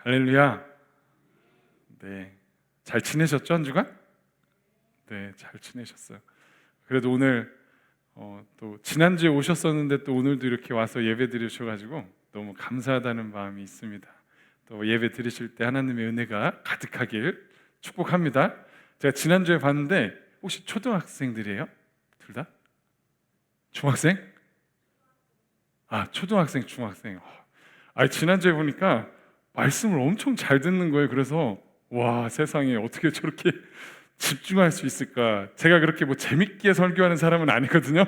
할렐루야. 네, 잘 지내셨죠, 한 주간? 네, 잘 지내셨어요. 그래도 오늘 또 지난주에 오셨었는데 또 오늘도 이렇게 와서 예배 드리셔가지고 너무 감사하다는 마음이 있습니다. 또 예배 드리실 때 하나님의 은혜가 가득하길 축복합니다. 제가 지난주에 봤는데 혹시 초등학생들이에요? 둘 다? 중학생? 아, 초등학생, 중학생. 지난주에 보니까 말씀을 엄청 잘 듣는 거예요. 그래서 와, 세상에 어떻게 저렇게 집중할 수 있을까? 제가 그렇게 뭐 재밌게 설교하는 사람은 아니거든요.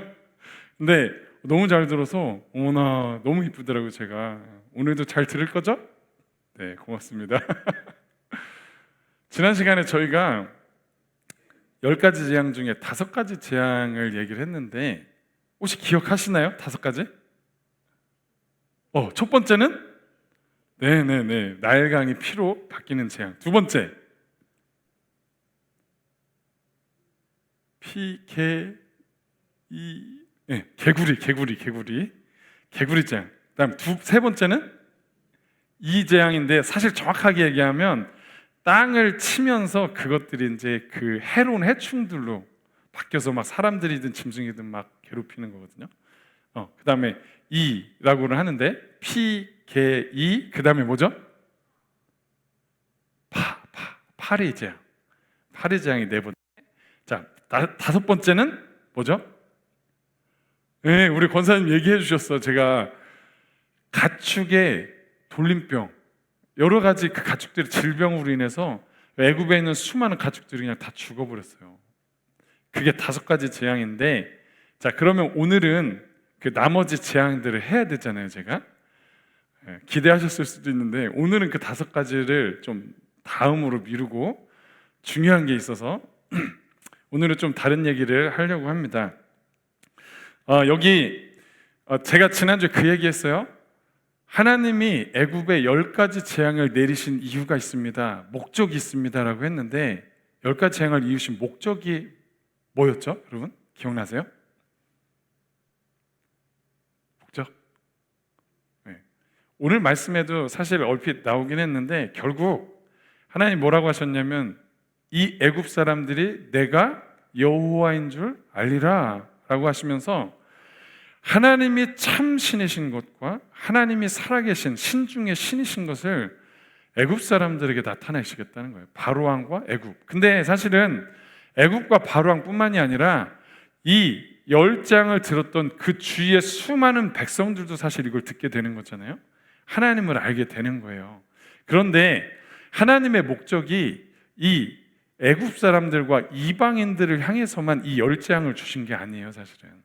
근데 너무 잘 들어서 어머나 너무 이쁘더라고요. 제가 오늘도 잘 들을 거죠? 네, 고맙습니다. 지난 시간에 저희가 10가지 재앙 중에 5가지 재앙을 얘기를 했는데 혹시 기억하시나요? 5가지? 첫 번째는 네네네, 나일강이 피로 바뀌는 재앙. 두 번째, 개구리 재앙. 그다음 세 번째는 이 재앙인데 사실 정확하게 얘기하면 땅을 치면서 그것들이 이제 그 해로운 해충들로 바뀌어서 막 사람들이든 짐승이든 막 괴롭히는 거거든요. 그다음에 이라고는 하는데 그다음에 뭐죠? 파리 재앙. 파리 재앙이 네 번째. 자, 5번째는 뭐죠? 네, 우리 권사님 얘기해 주셨어. 제가 가축의 돌림병, 여러 가지 그 가축들의 질병으로 인해서 애굽에 있는 수많은 가축들이 그냥 다 죽어버렸어요. 그게 5가지 재앙인데, 자, 그러면 오늘은 그 나머지 재앙들을 해야 되잖아요. 제가 기대하셨을 수도 있는데 오늘은 그 5가지를 좀 다음으로 미루고 중요한 게 있어서 오늘은 좀 다른 얘기를 하려고 합니다. 여기 제가 지난주에 그 얘기했어요. 하나님이 애굽에 10가지 재앙을 내리신 이유가 있습니다, 목적이 있습니다라고 했는데 10가지 재앙을 이으신 목적이 뭐였죠? 여러분 기억나세요? 목적? 네. 오늘 말씀에도 사실 얼핏 나오긴 했는데 결국 하나님 뭐라고 하셨냐면 이 애굽 사람들이 내가 여호와인 줄 알리라 라고 하시면서 하나님이 참 신이신 것과 하나님이 살아계신 신중의 신이신 것을 애굽 사람들에게 나타내시겠다는 거예요. 바로왕과 애굽. 근데 사실은 애굽과 바로왕뿐만이 아니라 이 10장을 들었던 그 주위의 수많은 백성들도 사실 이걸 듣게 되는 거잖아요. 하나님을 알게 되는 거예요. 그런데 하나님의 목적이 이 애굽 사람들과 이방인들을 향해서만 이 10장을 주신 게 아니에요. 사실은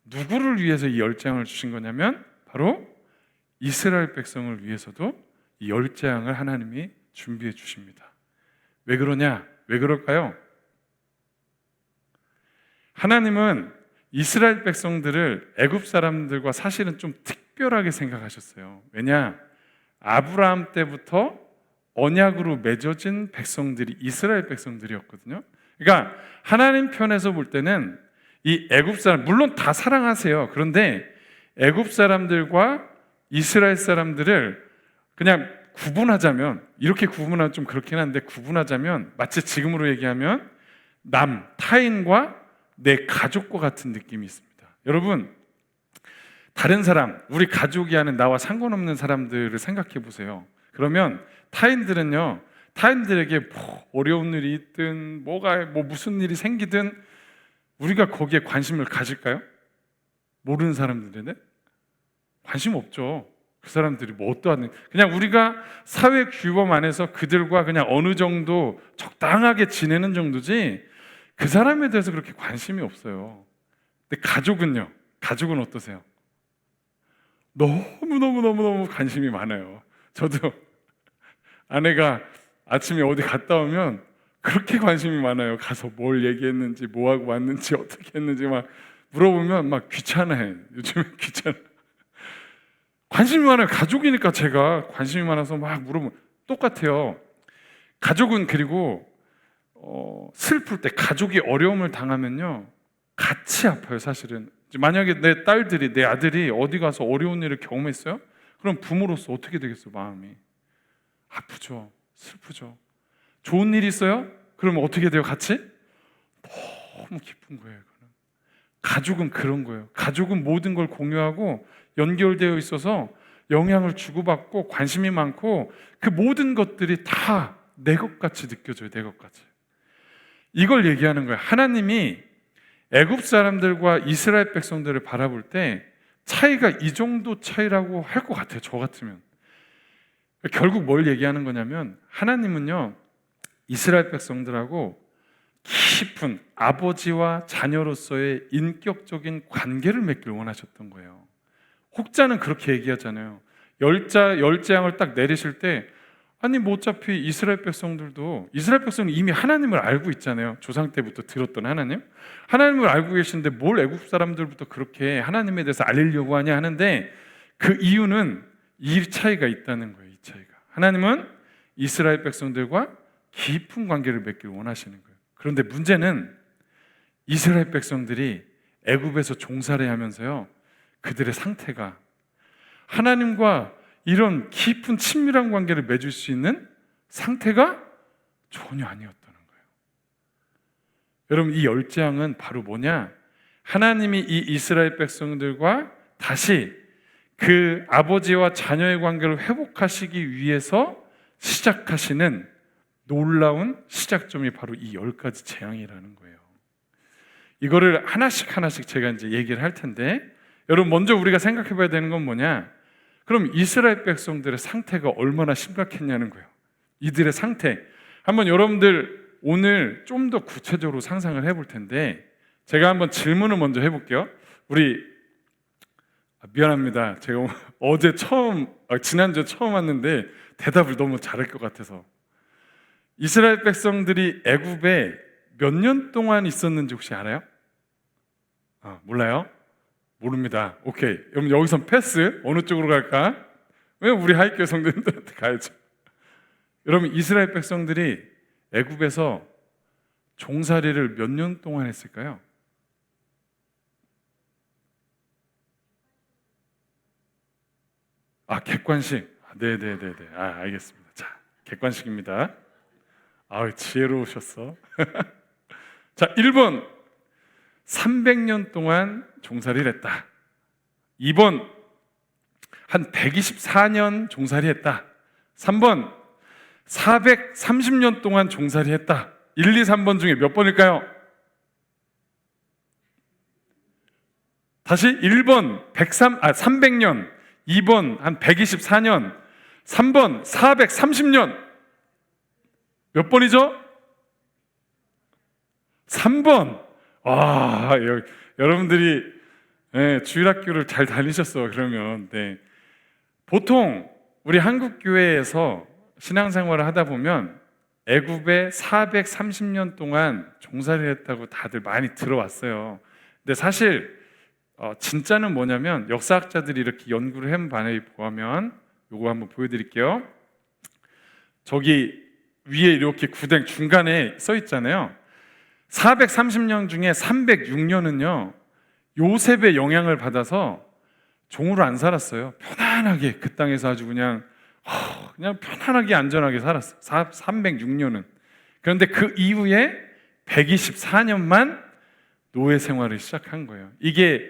누구를 위해서 이 10장을 주신 거냐면 바로 이스라엘 백성을 위해서도 이 10장을 하나님이 준비해 주십니다. 왜 그러냐? 왜 그럴까요? 하나님은 이스라엘 백성들을 애굽 사람들과 사실은 좀 특별하게 생각하셨어요. 왜냐? 아브라함 때부터 언약으로 맺어진 백성들이 이스라엘 백성들이었거든요. 그러니까 하나님 편에서 볼 때는 이 애굽 사람, 물론 다 사랑하세요. 그런데 애굽 사람들과 이스라엘 사람들을 그냥 구분하자면, 이렇게 구분하면 좀 그렇긴 한데 구분하자면 마치 지금으로 얘기하면 타인과 내 가족과 같은 느낌이 있습니다. 여러분, 다른 사람, 우리 가족이 아닌 나와 상관없는 사람들을 생각해 보세요. 그러면 타인들에게 뭐 어려운 일이 있든 무슨 일이 생기든 우리가 거기에 관심을 가질까요? 모르는 사람들에게 관심 없죠. 그 사람들이 뭐 어떠한, 그냥 우리가 사회 규범 안에서 그들과 그냥 어느 정도 적당하게 지내는 정도지 그 사람에 대해서 그렇게 관심이 없어요. 근데 가족은 어떠세요? 너무 관심이 많아요. 저도 아내가 아침에 어디 갔다 오면 그렇게 관심이 많아요. 가서 뭘 얘기했는지, 뭐하고 왔는지, 어떻게 했는지 막 물어보면 막 귀찮아해. 요즘에 귀찮아. 관심이 많아요. 가족이니까 제가 관심이 많아서 막 물어보면 똑같아요. 가족은 그리고 슬플 때, 가족이 어려움을 당하면요 같이 아파요. 사실은 만약에 내 아들이 어디 가서 어려운 일을 경험했어요? 그럼 부모로서 어떻게 되겠어요? 마음이 아프죠. 슬프죠. 좋은 일 있어요? 그러면 어떻게 돼요? 같이? 너무 기쁜 거예요. 이거는. 가족은 그런 거예요. 가족은 모든 걸 공유하고 연결되어 있어서 영향을 주고받고 관심이 많고 그 모든 것들이 다 내 것 같이 느껴져요. 내 것 같이. 이걸 얘기하는 거예요. 하나님이 애굽 사람들과 이스라엘 백성들을 바라볼 때 차이가 이 정도 차이라고 할 것 같아요. 저 같으면. 결국 뭘 얘기하는 거냐면 하나님은요 이스라엘 백성들하고 깊은 아버지와 자녀로서의 인격적인 관계를 맺길 원하셨던 거예요. 혹자는 그렇게 얘기하잖아요. 열재앙을 딱 내리실 때 아니 뭐 어차피 이스라엘 백성들도 이스라엘 백성은 이미 하나님을 알고 있잖아요. 조상 때부터 들었던 하나님을 알고 계신데 뭘 애국 사람들부터 그렇게 하나님에 대해서 알리려고 하냐 하는데 그 이유는 이 차이가 있다는 거예요. 이 차이가 하나님은 이스라엘 백성들과 깊은 관계를 맺기를 원하시는 거예요. 그런데 문제는 이스라엘 백성들이 애굽에서 종살이 하면서요 그들의 상태가 하나님과 이런 깊은 친밀한 관계를 맺을 수 있는 상태가 전혀 아니었다는 거예요. 여러분 이 열재앙은 바로 뭐냐? 하나님이 이 이스라엘 백성들과 다시 그 아버지와 자녀의 관계를 회복하시기 위해서 시작하시는 놀라운 시작점이 바로 이 10가지 재앙이라는 거예요. 이거를 하나씩 제가 이제 얘기를 할 텐데 여러분 먼저 우리가 생각해 봐야 되는 건 뭐냐? 그럼 이스라엘 백성들의 상태가 얼마나 심각했냐는 거예요. 이들의 상태. 한번 여러분들 오늘 좀 더 구체적으로 상상을 해볼 텐데 제가 한번 질문을 먼저 해볼게요. 미안합니다. 제가 지난주에 처음 왔는데 대답을 너무 잘할 것 같아서 이스라엘 백성들이 애굽에 몇 년 동안 있었는지 혹시 알아요? 몰라요? 모릅니다. 오케이. 그럼 여기서 패스. 어느 쪽으로 갈까? 왜 우리 하이교 성도님들한테 가야죠. 여러분 이스라엘 백성들이 애굽에서 종살이를 몇 년 동안 했을까요? 객관식. 네네네네. 알겠습니다. 자, 객관식입니다. 지혜로우셨어. 자, 1번 300년 동안 종살이를 했다. 2번 한 124년 종살이 했다. 3번 430년 동안 종살이 했다. 1, 2, 3번 중에 몇 번일까요? 다시 1번 300년, 2번 한 124년, 3번 430년. 몇 번이죠? 3번. 여러분들이 주일학교를 잘 다니셨어. 그러면 보통 우리 한국 교회에서 신앙생활을 하다 보면 애굽에 430년 동안 종살이를 했다고 다들 많이 들어왔어요. 근데 사실 진짜는 뭐냐면 역사학자들이 이렇게 연구를 해본 보면 요거 한번 보여드릴게요. 저기 위에 이렇게 구댕 중간에 써 있잖아요. 430년 중에 306년은요 요셉의 영향을 받아서 종으로 안 살았어요. 편안하게 그 땅에서 아주 그냥 편안하게 안전하게 살았어요. 306년은. 그런데 그 이후에 124년만 노예 생활을 시작한 거예요. 이게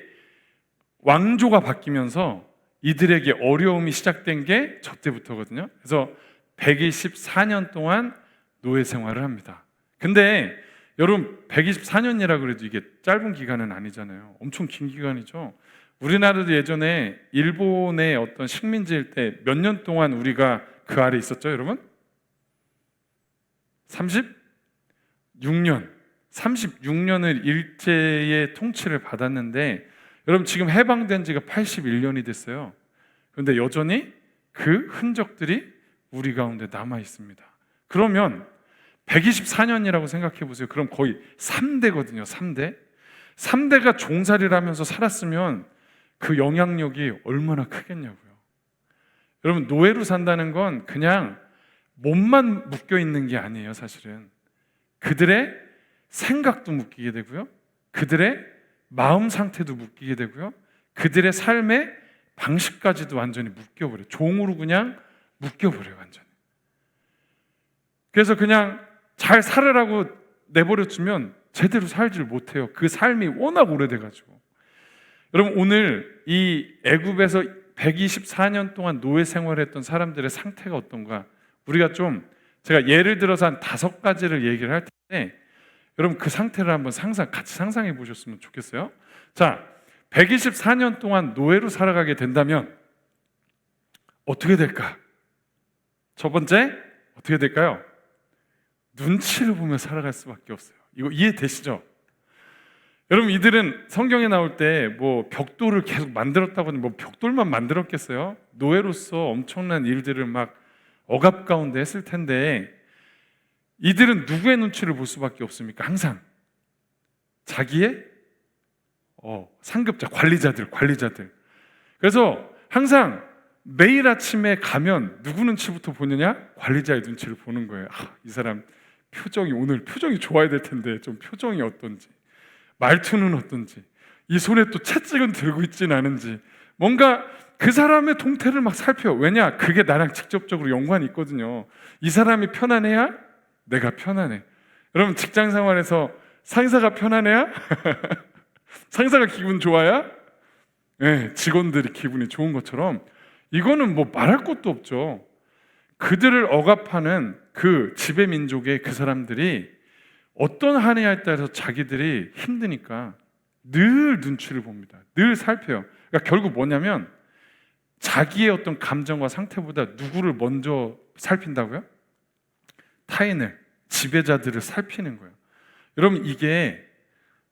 왕조가 바뀌면서 이들에게 어려움이 시작된 게 저때부터거든요. 그래서 124년 동안 노예 생활을 합니다. 근데 여러분 124년이라 그래도 이게 짧은 기간은 아니잖아요. 엄청 긴 기간이죠. 우리나라도 예전에 일본의 어떤 식민지일 때 몇 년 동안 우리가 그 아래 있었죠, 여러분? 36년. 36년을 일제의 통치를 받았는데 여러분 지금 해방된 지가 81년이 됐어요. 그런데 여전히 그 흔적들이 우리 가운데 남아 있습니다. 그러면 124년이라고 생각해 보세요. 그럼 거의 3대거든요. 3대가 종살이를 하면서 살았으면 그 영향력이 얼마나 크겠냐고요. 여러분 노예로 산다는 건 그냥 몸만 묶여 있는 게 아니에요. 사실은 그들의 생각도 묶이게 되고요, 그들의 마음 상태도 묶이게 되고요, 그들의 삶의 방식까지도 완전히 묶여버려요. 종으로 그냥 묶여버려요. 완전히. 그래서 그냥 잘 살으라고 내버려 두면 제대로 살지를 못해요. 그 삶이 워낙 오래돼가지고. 여러분, 오늘 이 애굽에서 124년 동안 노예 생활했던 사람들의 상태가 어떤가? 우리가 좀, 제가 예를 들어서 한 5가지를 얘기를 할 텐데 여러분 그 상태를 한번 같이 상상해 보셨으면 좋겠어요. 자, 124년 동안 노예로 살아가게 된다면 어떻게 될까? 첫 번째, 어떻게 될까요? 눈치를 보며 살아갈 수밖에 없어요. 이거 이해되시죠? 여러분, 이들은 성경에 나올 때 뭐 벽돌을 계속 만들었다고 하는, 뭐 벽돌만 만들었겠어요? 노예로서 엄청난 일들을 막 억압 가운데 했을 텐데 이들은 누구의 눈치를 볼 수밖에 없습니까? 항상 자기의 상급자, 관리자들. 그래서 항상 매일 아침에 가면 누구 눈치부터 보느냐? 관리자의 눈치를 보는 거예요. 이 사람 오늘 표정이 좋아야 될 텐데 좀 표정이 어떤지, 말투는 어떤지, 이 손에 또 채찍은 들고 있진 않은지, 뭔가 그 사람의 동태를 막 살펴요. 왜냐? 그게 나랑 직접적으로 연관이 있거든요. 이 사람이 편안해야 내가 편안해. 여러분, 직장 생활에서 상사가 편안해야 상사가 기분 좋아야 직원들이 기분이 좋은 것처럼 이거는 뭐 말할 것도 없죠. 그들을 억압하는 그 지배 민족의 그 사람들이 어떤 하느냐에 따라서 자기들이 힘드니까 늘 눈치를 봅니다. 늘 살펴요. 그러니까 결국 뭐냐면 자기의 어떤 감정과 상태보다 누구를 먼저 살핀다고요? 타인을, 지배자들을 살피는 거예요. 여러분, 이게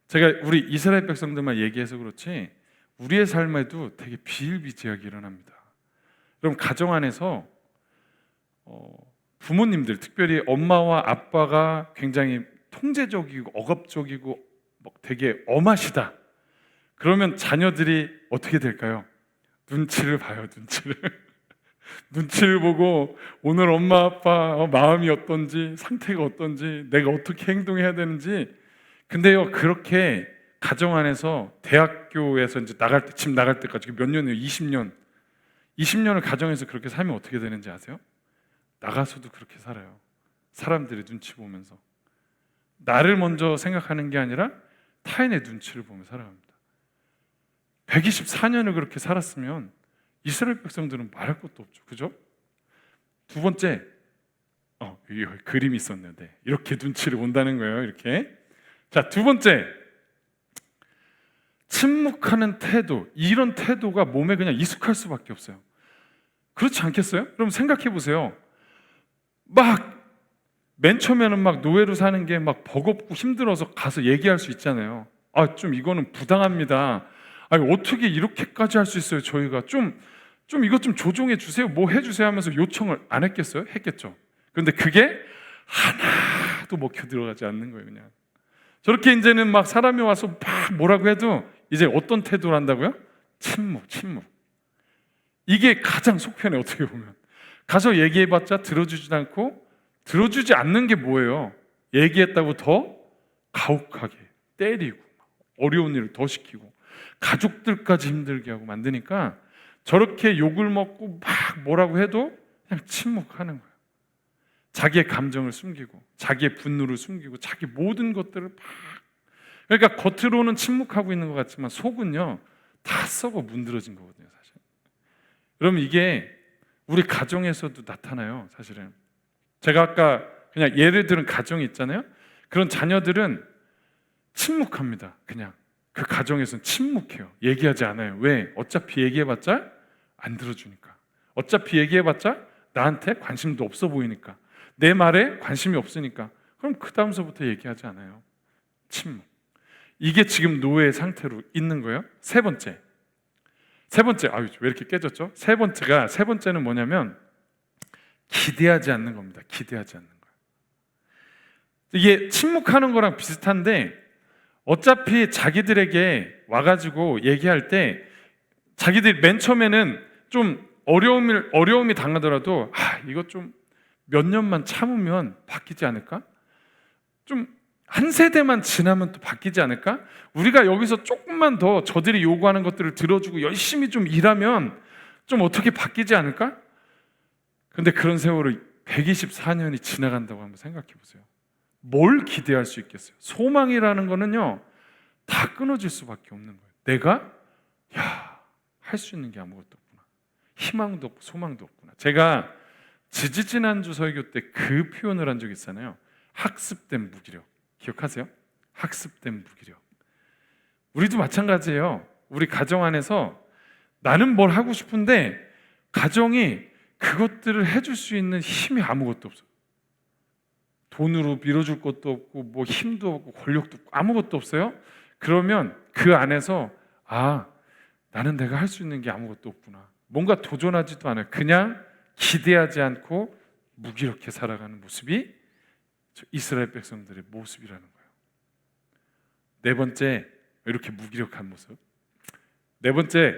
제가 우리 이스라엘 백성들만 얘기해서 그렇지 우리의 삶에도 되게 비일비재하게 일어납니다. 여러분, 가정 안에서 부모님들, 특별히 엄마와 아빠가 굉장히 통제적이고 억압적이고 되게 엄하시다. 그러면 자녀들이 어떻게 될까요? 눈치를 봐요. 눈치를 보고 오늘 엄마 아빠 마음이 어떤지, 상태가 어떤지, 내가 어떻게 행동해야 되는지. 근데요, 그렇게 가정 안에서 대학교에서 이제 집 나갈 때까지 몇 년이에요? 20년을 가정에서 그렇게 살면 어떻게 되는지 아세요? 나가서도 그렇게 살아요. 사람들의 눈치 보면서. 나를 먼저 생각하는 게 아니라 타인의 눈치를 보며 살아갑니다. 124년을 그렇게 살았으면 이스라엘 백성들은 말할 것도 없죠. 그죠? 두 번째, 여기 그림이 있었는데 이렇게 눈치를 본다는 거예요. 이렇게. 자, 두 번째, 침묵하는 태도. 이런 태도가 몸에 그냥 익숙할 수밖에 없어요. 그렇지 않겠어요? 그럼 생각해 보세요. 맨 처음에는 막 노예로 사는 게 막 버겁고 힘들어서 가서 얘기할 수 있잖아요. 좀 이거는 부당합니다. 어떻게 이렇게까지 할 수 있어요? 저희가 좀 이것 좀 조정해 주세요. 뭐 해주세요 하면서 요청을 안 했겠어요? 했겠죠. 그런데 그게 하나도 먹혀 들어가지 않는 거예요. 그냥 저렇게 이제는 막 사람이 와서 막 뭐라고 해도 이제 어떤 태도를 한다고요? 침묵. 이게 가장 속편해. 어떻게 보면 가서 얘기해봤자 들어주지 않고, 들어주지 않는 게 뭐예요? 얘기했다고 더 가혹하게 때리고 어려운 일을 더 시키고 가족들까지 힘들게 하고 만드니까 저렇게 욕을 먹고 막 뭐라고 해도 그냥 침묵하는 거예요. 자기의 감정을 숨기고 자기의 분노를 숨기고 자기 모든 것들을 막, 그러니까 겉으로는 침묵하고 있는 것 같지만 속은요 다 썩어 문드러진 거거든요, 사실. 그러면 이게 우리 가정에서도 나타나요, 사실은. 제가 아까 그냥 예를 들은 가정이 있잖아요. 그런 자녀들은 침묵합니다. 그냥 그 가정에서는 침묵해요. 얘기하지 않아요. 왜? 어차피 얘기해봤자 안 들어주니까. 어차피 얘기해봤자 나한테 관심도 없어 보이니까. 내 말에 관심이 없으니까. 그럼 그 다음서부터 얘기하지 않아요. 침묵. 이게 지금 노예의 상태로 있는 거예요. 세 번째, 왜 이렇게 깨졌죠? 세 번째는 뭐냐면 기대하지 않는 겁니다. 기대하지 않는 거예요. 이게 침묵하는 거랑 비슷한데 어차피 자기들에게 와가지고 얘기할 때 자기들이 맨 처음에는 좀 어려움이 당하더라도 이거 좀 몇 년만 참으면 바뀌지 않을까? 좀 한 세대만 지나면 또 바뀌지 않을까? 우리가 여기서 조금만 더 저들이 요구하는 것들을 들어주고 열심히 좀 일하면 좀 어떻게 바뀌지 않을까? 근데 그런 세월을 124년이 지나간다고 한번 생각해 보세요. 뭘 기대할 수 있겠어요? 소망이라는 거는요, 다 끊어질 수밖에 없는 거예요. 내가 할 수 있는 게 아무것도 없구나. 희망도 없고 소망도 없구나. 제가 지지난주 설교 때 그 표현을 한 적이 있잖아요. 학습된 무기력. 기억하세요? 학습된 무기력. 우리도 마찬가지예요. 우리 가정 안에서 나는 뭘 하고 싶은데 가정이 그것들을 해줄 수 있는 힘이 아무것도 없어요. 돈으로 밀어줄 것도 없고 뭐 힘도 없고 권력도 없고 아무것도 없어요. 그러면 그 안에서 나는 내가 할 수 있는 게 아무것도 없구나. 뭔가 도전하지도 않아요. 그냥 기대하지 않고 무기력해 살아가는 모습이 이스라엘 백성들의 모습이라는 거예요. 네 번째, 이렇게 무기력한 모습. 네 번째,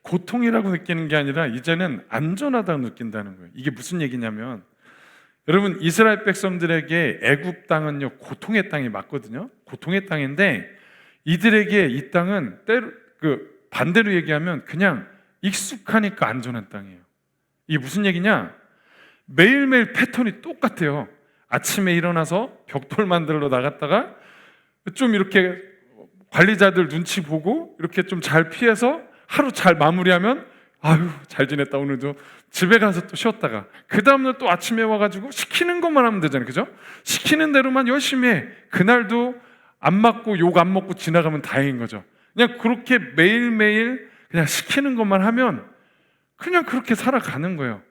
고통이라고 느끼는 게 아니라 이제는 안전하다고 느낀다는 거예요. 이게 무슨 얘기냐면, 여러분, 이스라엘 백성들에게 애굽 땅은요, 고통의 땅이 맞거든요. 고통의 땅인데 이들에게 이 땅은 반대로 얘기하면 그냥 익숙하니까 안전한 땅이에요. 이게 무슨 얘기냐? 매일매일 패턴이 똑같아요. 아침에 일어나서 벽돌 만들러 나갔다가 좀 이렇게 관리자들 눈치 보고 이렇게 좀 잘 피해서 하루 잘 마무리하면 잘 지냈다 오늘도. 집에 가서 또 쉬었다가 그 다음날 또 아침에 와가지고 시키는 것만 하면 되잖아요. 그죠? 시키는 대로만 열심히 해. 그날도 안 맞고 욕 안 먹고 지나가면 다행인 거죠. 그냥 그렇게 매일매일 그냥 시키는 것만 하면 그냥 그렇게 살아가는 거예요.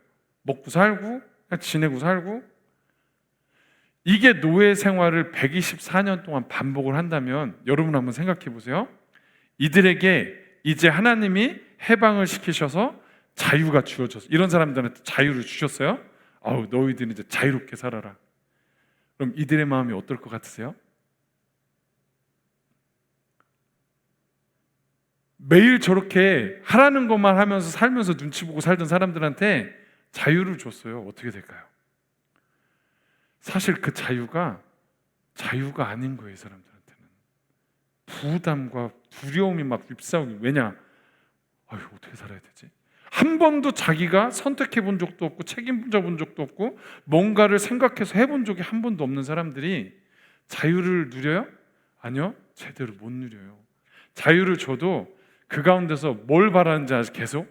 먹고 살고 그냥 지내고 살고. 이게 노예 생활을 124년 동안 반복을 한다면 여러분 한번 생각해 보세요. 이들에게 이제 하나님이 해방을 시키셔서 자유가 주어져서 이런 사람들한테 자유를 주셨어요. 너희들은 이제 자유롭게 살아라. 그럼 이들의 마음이 어떨 것 같으세요? 매일 저렇게 하라는 것만 하면서 살면서 눈치 보고 살던 사람들한테 자유를 줬어요. 어떻게 될까요? 사실 그 자유가 아닌 거예요. 이 사람들한테는 부담과 두려움이 막 휩싸오기. 왜냐? 어떻게 살아야 되지? 한 번도 자기가 선택해 본 적도 없고 책임져 본 적도 없고 뭔가를 생각해서 해본 적이 한 번도 없는 사람들이 자유를 누려요? 아니요, 제대로 못 누려요. 자유를 줘도 그 가운데서 뭘 바라는지 아직 계속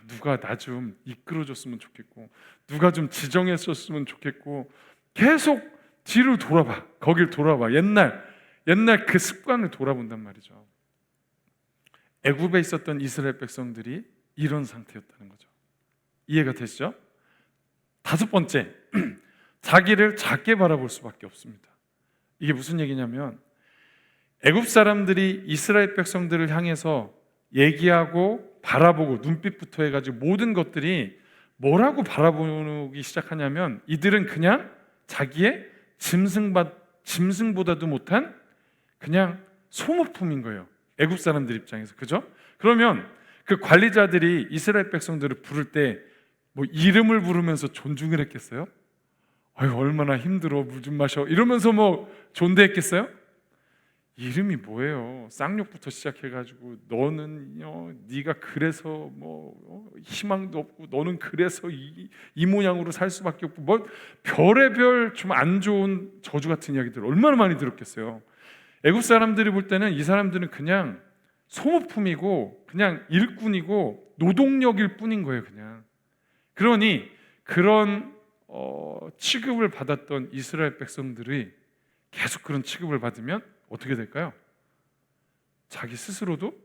누가 나 좀 이끌어줬으면 좋겠고 누가 좀 지정했었으면 좋겠고 계속 뒤를 돌아봐. 거길 돌아봐. 옛날 그 습관을 돌아본단 말이죠. 애굽에 있었던 이스라엘 백성들이 이런 상태였다는 거죠. 이해가 되시죠? 다섯 번째, 자기를 작게 바라볼 수밖에 없습니다. 이게 무슨 얘기냐면 애굽 사람들이 이스라엘 백성들을 향해서 얘기하고 바라보고 눈빛부터 해가지고 모든 것들이 뭐라고 바라보기 시작하냐면 이들은 그냥 자기의 짐승보다도 못한 그냥 소모품인 거예요. 애굽 사람들 입장에서. 그죠? 그러면 그 관리자들이 이스라엘 백성들을 부를 때 뭐 이름을 부르면서 존중을 했겠어요? 얼마나 힘들어, 물 좀 마셔 이러면서 뭐 존대했겠어요? 이름이 뭐예요? 쌍욕부터 시작해가지고 너는요, 네가 그래서 뭐 희망도 없고 너는 그래서 이 모양으로 살 수밖에 없고 뭐 별의별 좀 안 좋은 저주 같은 이야기들 얼마나 많이 들었겠어요. 애굽 사람들이 볼 때는 이 사람들은 그냥 소모품이고 그냥 일꾼이고 노동력일 뿐인 거예요. 그냥. 그러니 그런 취급을 받았던 이스라엘 백성들이 계속 그런 취급을 받으면 어떻게 될까요? 자기 스스로도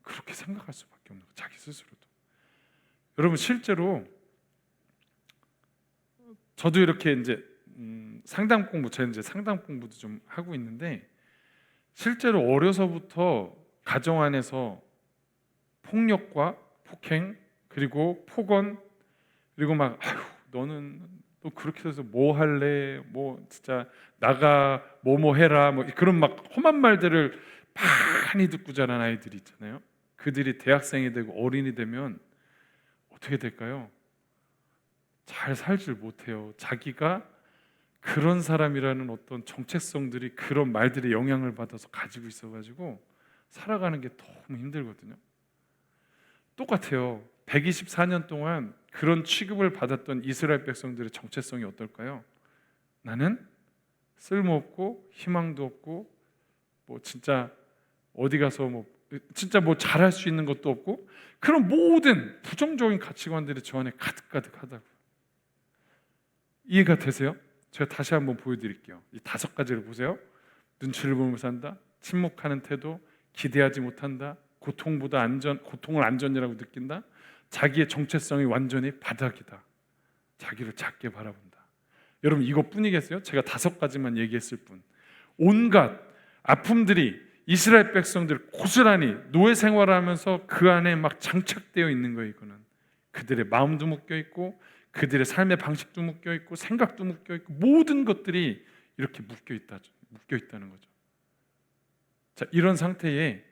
그렇게 생각할 수밖에 없는 거예요. 자기 스스로도. 여러분 실제로 저도 이렇게 이제 상담 공부도 좀 하고 있는데 실제로 어려서부터 가정 안에서 폭력과 폭행 그리고 폭언 그리고 막 너는 또 그렇게 해서 뭐 할래? 뭐 진짜 나가 뭐뭐 해라 뭐 그런 막 험한 말들을 많이 듣고 자란 아이들이 있잖아요. 그들이 대학생이 되고 어린이 되면 어떻게 될까요? 잘 살질 못해요. 자기가 그런 사람이라는 어떤 정체성들이 그런 말들의 영향을 받아서 가지고 있어가지고 살아가는 게 너무 힘들거든요. 똑같아요. 124년 동안 그런 취급을 받았던 이스라엘 백성들의 정체성이 어떨까요? 나는 쓸모없고 희망도 없고 뭐 진짜 어디 가서 뭐 진짜 뭐 잘할 수 있는 것도 없고 그런 모든 부정적인 가치관들이 저 안에 가득가득하다고. 이해가 되세요? 제가 다시 한번 보여드릴게요. 이 5가지를 보세요. 눈치를 보면서 산다, 침묵하는 태도, 기대하지 못한다, 고통을 안전이라고 느낀다, 자기의 정체성이 완전히 바닥이다, 자기를 작게 바라본다. 여러분 이것뿐이겠어요? 제가 5가지만 얘기했을 뿐. 온갖 아픔들이 이스라엘 백성들 고스란히 노예 생활하면서 그 안에 막 장착되어 있는 거예요. 이거는 그들의 마음도 묶여 있고 그들의 삶의 방식도 묶여 있고 생각도 묶여 있고 모든 것들이 이렇게 묶여 있다는 거죠. 자, 이런 상태에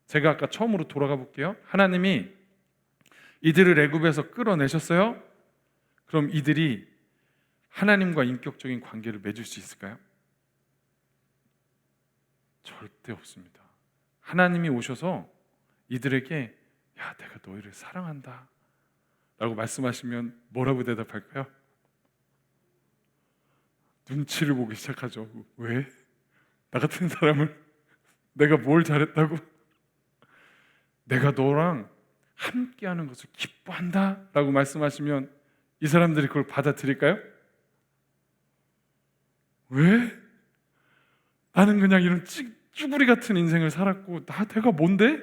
제가 아까 처음으로 돌아가 볼게요. 하나님이 이들을 애굽에서 끌어내셨어요. 그럼 이들이 하나님과 인격적인 관계를 맺을 수 있을까요? 절대 없습니다. 하나님이 오셔서 이들에게 야, 내가 너희를 사랑한다 라고 말씀하시면 뭐라고 대답할까요? 눈치를 보기 시작하죠. 왜? 나 같은 사람을 내가 뭘 잘했다고? 내가 너랑 함께하는 것을 기뻐한다 라고 말씀하시면 이 사람들이 그걸 받아들일까요? 왜? 나는 그냥 이런 쭈구리 같은 인생을 살았고 내가 뭔데?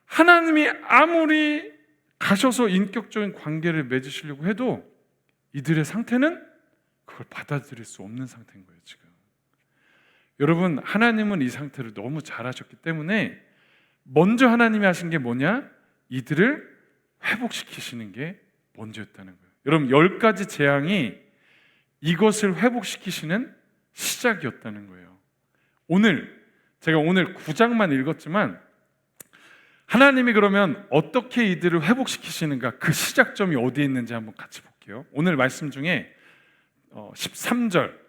하나님이 아무리 가셔서 인격적인 관계를 맺으시려고 해도 이들의 상태는 그걸 받아들일 수 없는 상태인 거예요. 지금 여러분, 하나님은 이 상태를 너무 잘 하셨기 때문에 먼저 하나님이 하신 게 뭐냐? 이들을 회복시키시는 게 먼저였다는 거예요. 여러분, 10가지 재앙이 이것을 회복시키시는 시작이었다는 거예요. 제가 오늘 9장만 읽었지만 하나님이 그러면 어떻게 이들을 회복시키시는가, 그 시작점이 어디에 있는지 한번 같이 볼게요. 오늘 말씀 중에 13절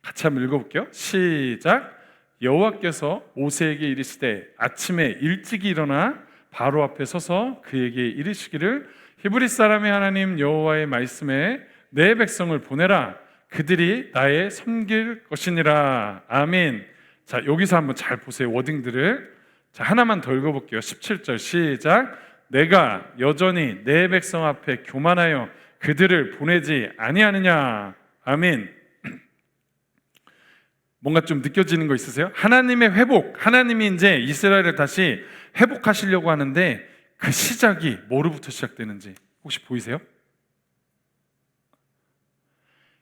같이 한번 읽어볼게요. 시작. 여호와께서 모세에게 이르시되 아침에 일찍 일어나 바로 앞에 서서 그에게 이르시기를 히브리 사람의 하나님 여호와의 말씀에 내 백성을 보내라. 그들이 나의 섬길 것이니라. 아멘. 자, 여기서 한번 잘 보세요. 워딩들을. 자, 하나만 더 읽어볼게요. 17절 시작. 내가 여전히 내 백성 앞에 교만하여 그들을 보내지 아니하느냐. 아멘. 뭔가 좀 느껴지는 거 있으세요? 하나님의 회복, 하나님이 이제 이스라엘을 다시 회복하시려고 하는데 그 시작이 뭐로부터 시작되는지 혹시 보이세요?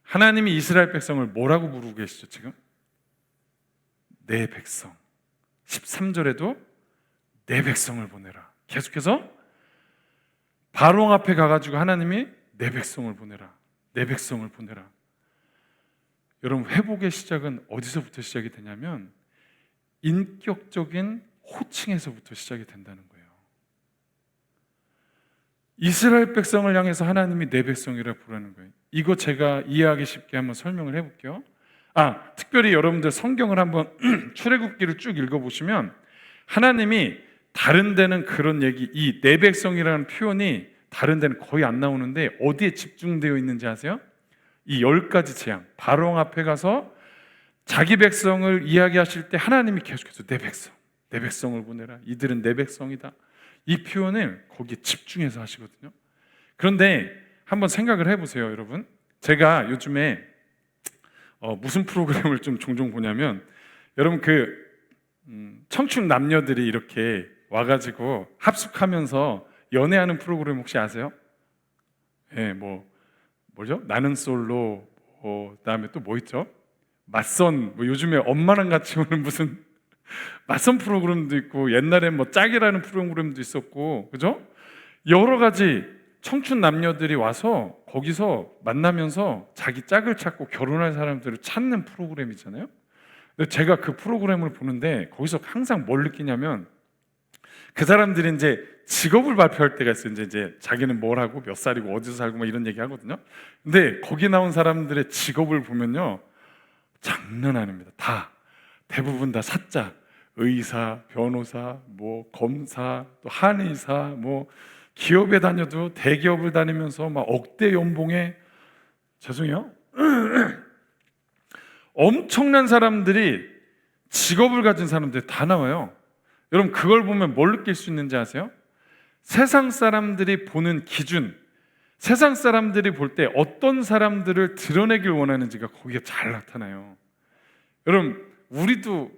하나님이 이스라엘 백성을 뭐라고 부르고 계시죠 지금? 내 백성. 13절에도 내 백성을 보내라. 계속해서 바로 앞에 가가지고 하나님이 내 백성을 보내라, 내 백성을 보내라. 여러분, 회복의 시작은 어디서부터 시작이 되냐면 인격적인 호칭에서부터 시작이 된다는 거예요. 이스라엘 백성을 향해서 하나님이 내 백성이라고 부르는 거예요. 이거 제가 이해하기 쉽게 한번 설명을 해볼게요. 특별히 여러분들 성경을 한번 출애굽기를 쭉 읽어보시면 하나님이 다른 데는 그런 얘기, 이 내 백성이라는 표현이 다른 데는 거의 안 나오는데 어디에 집중되어 있는지 아세요? 이 10가지 재앙, 바로 앞에 가서 자기 백성을 이야기하실 때 하나님이 계속해서 내 백성, 내 백성을 보내라, 이들은 내 백성이다, 이 표현을 거기에 집중해서 하시거든요. 그런데 한번 생각을 해보세요. 여러분, 제가 요즘에 무슨 프로그램을 좀 종종 보냐면, 여러분 청춘 남녀들이 이렇게 와가지고 합숙하면서 연애하는 프로그램 혹시 아세요? 예, 뭐죠? 나는 솔로, 그다음에 또 뭐 있죠? 맞선, 요즘에 엄마랑 같이 오는 무슨 맞선 프로그램도 있고, 옛날엔 짝이라는 프로그램도 있었고, 그죠? 여러 가지 청춘 남녀들이 와서 거기서 만나면서 자기 짝을 찾고 결혼할 사람들을 찾는 프로그램이잖아요. 근데 제가 그 프로그램을 보는데 거기서 항상 뭘 느끼냐면, 그 사람들이 이제 직업을 발표할 때가 있어요. 이제 자기는 뭘 하고 몇 살이고 어디서 살고 이런 얘기 하거든요. 근데 거기 나온 사람들의 직업을 보면요, 장난 아닙니다. 대부분 다 사자, 의사, 변호사, 검사, 또 한의사, 기업에 다녀도 대기업을 다니면서 막 억대 연봉에 죄송해요. 엄청난 사람들이 직업을 가진 사람들이 다 나와요. 여러분 그걸 보면 뭘 느낄 수 있는지 아세요? 세상 사람들이 보는 기준, 세상 사람들이 볼 때 어떤 사람들을 드러내길 원하는지가 거기에 잘 나타나요. 여러분 우리도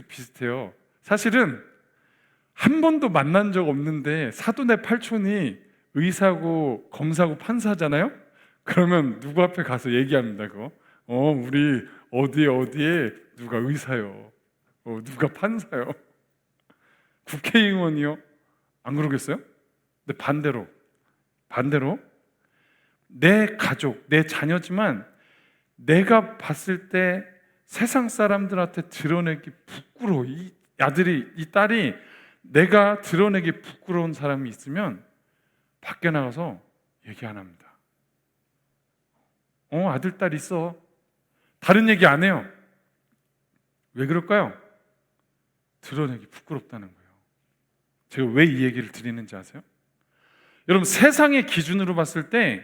비슷해요. 사실은 한 번도 만난 적 없는데 사돈의 팔촌이 의사고 검사고 판사잖아요. 그러면 누구 앞에 가서 얘기합니다. 그거 우리 어디에 누가 의사요, 누가 판사요, 국회의원이요. 안 그러겠어요? 근데 반대로 내 가족, 내 자녀지만 내가 봤을 때 세상 사람들한테 드러내기 부끄러워. 이 아들이, 이 딸이 내가 드러내기 부끄러운 사람이 있으면 밖에 나가서 얘기 안 합니다. 아들, 딸 있어. 다른 얘기 안 해요. 왜 그럴까요? 드러내기 부끄럽다는 거예요. 제가 왜 이 얘기를 드리는지 아세요? 여러분 세상의 기준으로 봤을 때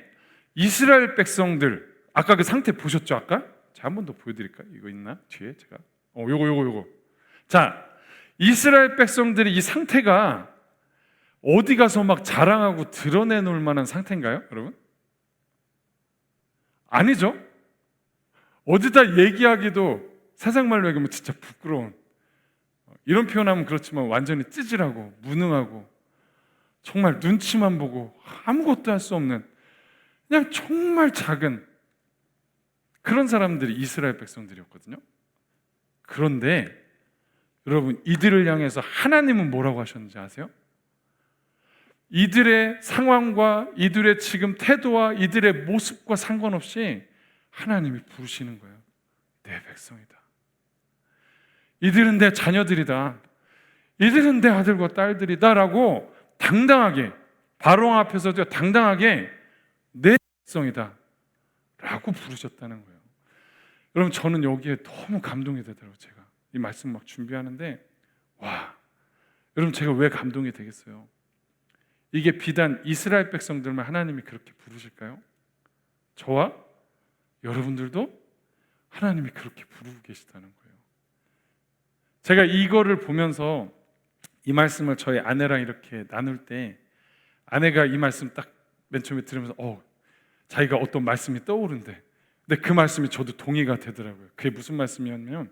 이스라엘 백성들, 아까 그 상태 보셨죠? 아까? 자, 한 번 더 보여드릴까요? 이거 있나? 뒤에 제가 요거. 자, 이스라엘 백성들이 이 상태가 어디 가서 막 자랑하고 드러내놓을 만한 상태인가요? 여러분? 아니죠. 어디다 얘기하기도 세상 말로 얘기하면 진짜 부끄러운, 이런 표현하면 그렇지만 완전히 찌질하고 무능하고 정말 눈치만 보고 아무것도 할 수 없는 그냥 정말 작은 그런 사람들이 이스라엘 백성들이었거든요. 그런데 여러분 이들을 향해서 하나님은 뭐라고 하셨는지 아세요? 이들의 상황과 이들의 지금 태도와 이들의 모습과 상관없이 하나님이 부르시는 거예요. 내 백성이다. 이들은 내 자녀들이다. 이들은 내 아들과 딸들이다 라고 당당하게, 바로 앞에서도 당당하게 내 백성이다 라고 부르셨다는 거예요. 여러분 저는 여기에 너무 감동이 되더라고요. 제가 이 말씀 막 준비하는데 와, 여러분 제가 왜 감동이 되겠어요? 이게 비단 이스라엘 백성들만 하나님이 그렇게 부르실까요? 저와 여러분들도 하나님이 그렇게 부르고 계시다는 거예요. 제가 이거를 보면서 이 말씀을 저희 아내랑 이렇게 나눌 때 아내가 이 말씀 딱 맨 처음에 들으면서 자기가 어떤 말씀이 떠오른대. 근데 그 말씀이 저도 동의가 되더라고요. 그게 무슨 말씀이었냐면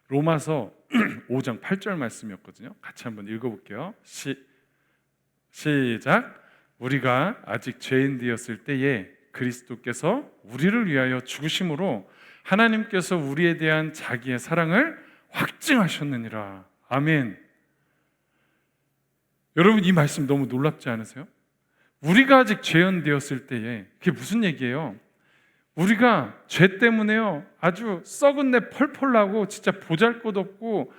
로마서 5장 8절 말씀이었거든요. 같이 한번 읽어볼게요. 시작. 우리가 아직 죄인 되었을 때에 그리스도께서 우리를 위하여 죽으심으로 하나님께서 우리에 대한 자기의 사랑을 확증하셨느니라. 아멘. 여러분 이 말씀 너무 놀랍지 않으세요? 우리가 아직 죄인 되었을 때에, 그게 무슨 얘기예요? 우리가 죄 때문에요 아주 썩은 내 펄펄 나고 진짜 보잘것없고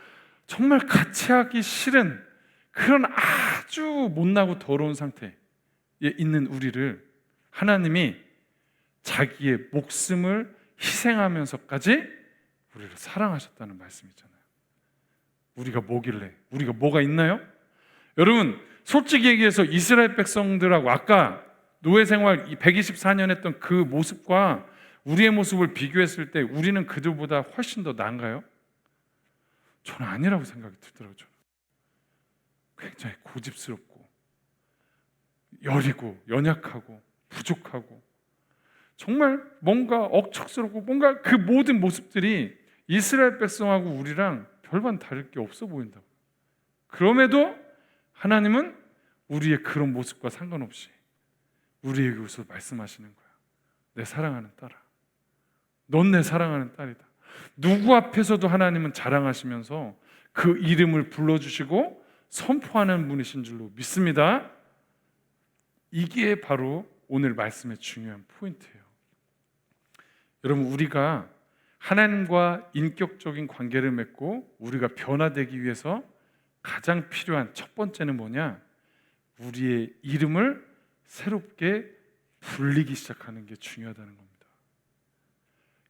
정말 같이 하기 싫은 그런 아주 못나고 더러운 상태에 있는 우리를 하나님이 자기의 목숨을 희생하면서까지 우리를 사랑하셨다는 말씀이잖아요. 우리가 뭐길래, 우리가 뭐가 있나요? 여러분 솔직히 얘기해서 이스라엘 백성들하고 아까 노예 생활 124년 했던 그 모습과 우리의 모습을 비교했을 때 우리는 그들보다 훨씬 더 나은가요? 저는 아니라고 생각이 들더라고요. 굉장히 고집스럽고 여리고 연약하고 부족하고 정말 뭔가 억척스럽고 뭔가 그 모든 모습들이 이스라엘 백성하고 우리랑 별반 다를 게 없어 보인다고. 그럼에도 하나님은 우리의 그런 모습과 상관없이 우리에게서 말씀하시는 거야. 내 사랑하는 딸아, 넌 내 사랑하는 딸이다. 누구 앞에서도 하나님은 자랑하시면서 그 이름을 불러주시고 선포하는 분이신 줄로 믿습니다. 이게 바로 오늘 말씀의 중요한 포인트예요. 여러분 우리가 하나님과 인격적인 관계를 맺고 우리가 변화되기 위해서 가장 필요한 첫 번째는 뭐냐? 우리의 이름을 새롭게 불리기 시작하는 게 중요하다는 겁니다.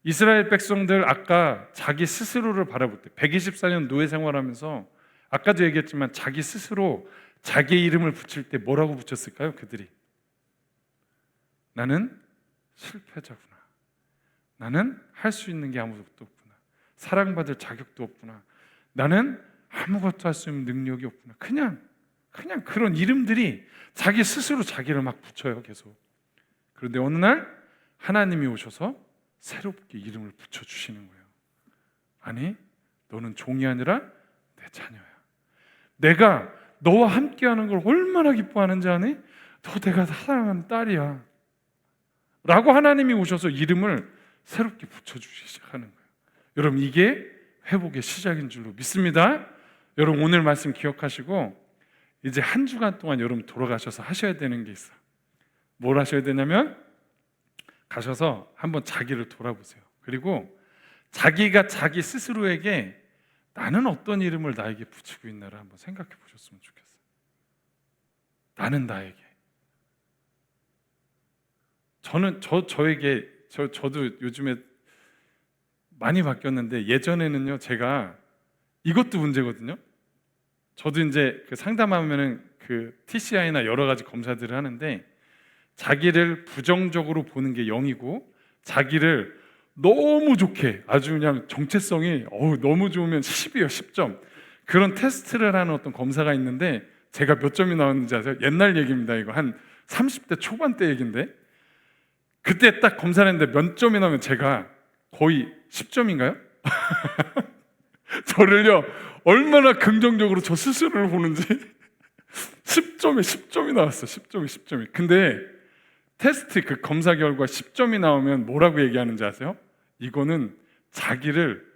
이스라엘 백성들 아까 자기 스스로를 바라볼 때 124년 노예 생활하면서 아까도 얘기했지만 자기 스스로 자기의 이름을 붙일 때 뭐라고 붙였을까요? 그들이 나는 실패자구나, 나는 할 수 있는 게 아무것도 없구나, 사랑받을 자격도 없구나, 나는 아무것도 할 수 있는 능력이 없구나. 그냥 그런 이름들이 자기 스스로 자기를 막 붙여요, 계속. 그런데 어느 날 하나님이 오셔서 새롭게 이름을 붙여주시는 거예요. 아니, 너는 종이 아니라 내 자녀야. 내가 너와 함께하는 걸 얼마나 기뻐하는지 아니? 너 내가 사랑하는 딸이야 라고 하나님이 오셔서 이름을 새롭게 붙여주시기 시작하는 거예요. 여러분, 이게 회복의 시작인 줄로 믿습니다. 여러분, 오늘 말씀 기억하시고 이제 한 주간 동안 여러분 돌아가셔서 하셔야 되는 게 있어요. 뭘 하셔야 되냐면 가셔서 한번 자기를 돌아보세요. 그리고 자기가 자기 스스로에게 나는 어떤 이름을 나에게 붙이고 있나를 한번 생각해 보셨으면 좋겠어요. 나는 나에게. 저도 요즘에 많이 바뀌었는데 예전에는요, 제가 이것도 문제거든요. 저도 이제 그 상담하면은 그 TCI나 여러 가지 검사들을 하는데 자기를 부정적으로 보는 게 0이고 자기를 너무 좋게 아주 그냥 정체성이 너무 좋으면 10이에요, 10점. 그런 테스트를 하는 어떤 검사가 있는데 제가 몇 점이 나왔는지 아세요? 옛날 얘기입니다. 이거 한 30대 초반 때 얘기인데 그때 딱 검사를 했는데 몇 점이 나오면 제가 거의 10점인가요? 저를요 얼마나 긍정적으로 저 스스로를 보는지 10점이 나왔어요. 10점이. 근데 테스트 그 검사 결과 10점이 나오면 뭐라고 얘기하는지 아세요? 이거는 자기를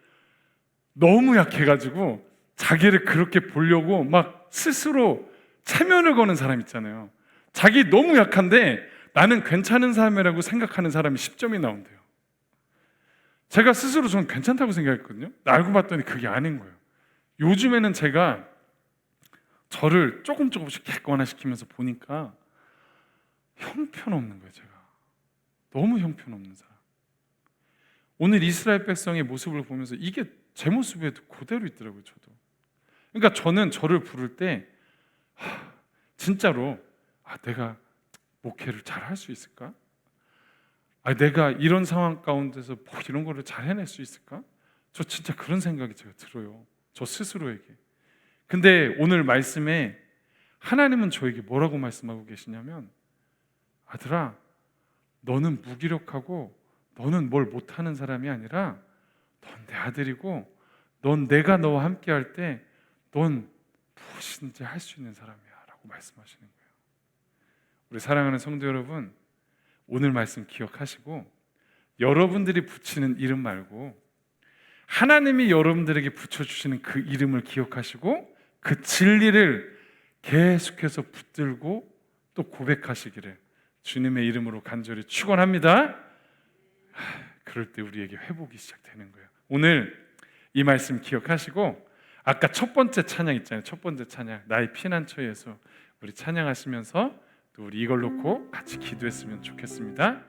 너무 약해가지고 자기를 그렇게 보려고 막 스스로 체면을 거는 사람 있잖아요. 자기 너무 약한데 나는 괜찮은 사람이라고 생각하는 사람이 10점이 나온대요. 제가 스스로 저는 괜찮다고 생각했거든요. 알고 봤더니 그게 아닌 거예요. 요즘에는 제가 저를 조금씩 객관화시키면서 보니까 형편없는 거예요. 제가 너무 형편없는 사람. 오늘 이스라엘 백성의 모습을 보면서 이게 제 모습에도 그대로 있더라고요. 저도. 그러니까 저는 저를 부를 때 진짜로 내가 목회를 잘 할 수 있을까? 내가 이런 상황 가운데서 이런 거를 잘 해낼 수 있을까? 저 진짜 그런 생각이 제가 들어요. 저 스스로에게. 근데 오늘 말씀에 하나님은 저에게 뭐라고 말씀하고 계시냐면 아들아, 너는 무기력하고 너는 뭘 못하는 사람이 아니라 넌 내 아들이고 넌 내가 너와 함께 할 때 넌 무엇이든지 할 수 있는 사람이야 라고 말씀하시는 거예요. 우리 사랑하는 성도 여러분, 오늘 말씀 기억하시고 여러분들이 붙이는 이름 말고 하나님이 여러분들에게 붙여주시는 그 이름을 기억하시고 그 진리를 계속해서 붙들고 또 고백하시기를 주님의 이름으로 간절히 축원합니다. 그럴 때 우리에게 회복이 시작되는 거예요. 오늘 이 말씀 기억하시고 아까 첫 번째 찬양 있잖아요. 첫 번째 찬양 나의 피난처에서 우리 찬양하시면서 또 우리 이걸 놓고 같이 기도했으면 좋겠습니다.